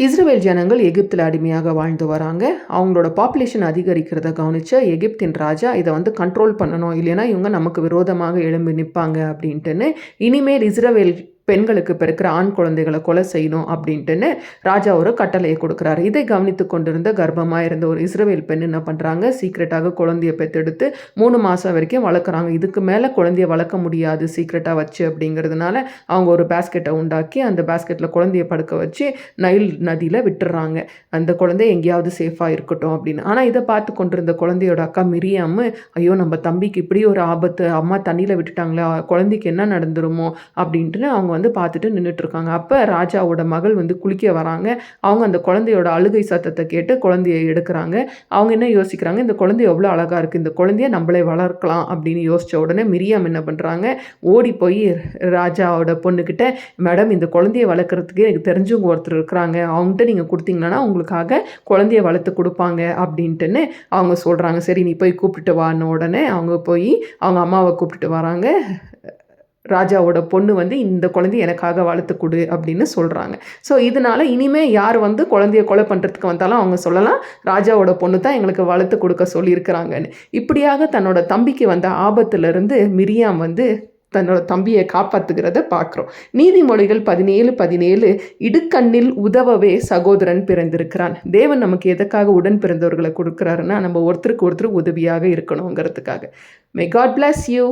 இஸ்ரவேல் ஜனங்கள் எகிப்தில் அடிமையாக வாழ்ந்து வராங்க. அவங்களோட பாப்புலேஷன் அதிகரிக்கிறத கவனிச்ச எகிப்தின் ராஜா இதை வந்து கண்ட்ரோல் பண்ணணும், இல்லைன்னா இவங்க நமக்கு விரோதமாக எழும்பி நிற்பாங்க அப்படின்ட்டுன்னு இனிமேல் இஸ்ரவேல் பெண்களுக்கு பிறக்கிற ஆண் குழந்தைகளை கொலை செய்யணும் அப்படின்ட்டுன்னு ராஜா ஒரு கட்டளையை கொடுக்குறாரு. இதை கவனித்து கொண்டிருந்த கர்ப்பமாக இருந்த ஒரு இஸ்ரவேல் பெண் என்ன பண்ணுறாங்க, சீக்ரெட்டாக குழந்தைய பெற்றெடுத்து 3 மாதம் வரைக்கும் வளர்க்குறாங்க. இதுக்கு மேலே குழந்தைய வளர்க்க முடியாது சீக்ரெட்டாக வச்சு அப்படிங்கிறதுனால அவங்க ஒரு பேஸ்கெட்டை உண்டாக்கி அந்த பேஸ்கெட்டில் குழந்தைய படுக்க வச்சு நைல் நதியில் விட்டுறாங்க. அந்த குழந்தை எங்கேயாவது சேஃபாக இருக்கட்டும் அப்படின்னு. ஆனால் இதை பார்த்து கொண்டிருந்த குழந்தையோட அக்கா மிரியாம், ஐயோ நம்ம தம்பிக்கு இப்படி ஒரு ஆபத்து, அம்மா தண்ணியில் விட்டுட்டாங்களா, குழந்தைக்கு என்ன நடந்துருமோ அப்படின்ட்டு அவங்க வந்து பார்த்துட்டு நின்றுட்டுருக்காங்க. அப்போ ராஜாவோட மகள் வந்து குளிக்க வராங்க. அவங்க அந்த குழந்தையோட அழுகை சத்தத்தை கேட்டு குழந்தைய எடுக்கிறாங்க. அவங்க என்ன யோசிக்கிறாங்க, இந்த குழந்தை எவ்வளோ அழகாக இருக்குது, இந்த குழந்தைய நம்மளே வளர்க்கலாம் அப்படின்னு யோசித்த உடனே மிரியாம் என்ன பண்ணுறாங்க, ஓடி போய் ராஜாவோட பொண்ணுக்கிட்ட, மேடம் இந்த குழந்தைய வளர்க்குறதுக்கு எனக்கு தெரிஞ்சவங்க ஒருத்தர் இருக்கிறாங்க, அவங்ககிட்ட நீங்கள் கொடுத்தீங்கன்னா உங்களுக்காக குழந்தைய வளர்த்து கொடுப்பாங்க அப்படின்ட்டுன்னு அவங்க சொல்கிறாங்க. சரி நீ போய் கூப்பிட்டு வான்னு உடனே அவங்க போய் அவங்க அம்மாவை கூப்பிட்டு வராங்க. ராஜாவோட பொண்ணு வந்து இந்த குழந்தைய எனக்காக வளர்த்து கொடு அப்படின்னு சொல்கிறாங்க. ஸோ இதனால் இனிமேல் யார் வந்து குழந்தைய கொலை பண்ணுறதுக்கு வந்தாலும் அவங்க சொல்லலாம், ராஜாவோட பொண்ணு தான் எங்களுக்கு வளர்த்து கொடுக்க சொல்லியிருக்கிறாங்கன்னு. இப்படியாக தன்னோட தம்பிக்கு வந்த ஆபத்திலிருந்து மிரியாம் வந்து தன்னோட தம்பியை காப்பாற்றுகிறத பார்க்குறோம். நீதிமொழிகள் 17:17 இடுக்கண்ணில் உதவவே சகோதரன் பிறந்திருக்கிறான். தேவன் நமக்கு எதுக்காக உடன் பிறந்தவர்களை கொடுக்குறாருன்னா நம்ம ஒருத்தருக்கு ஒருத்தர் உதவியாக இருக்கணுங்கிறதுக்காக. May God bless you.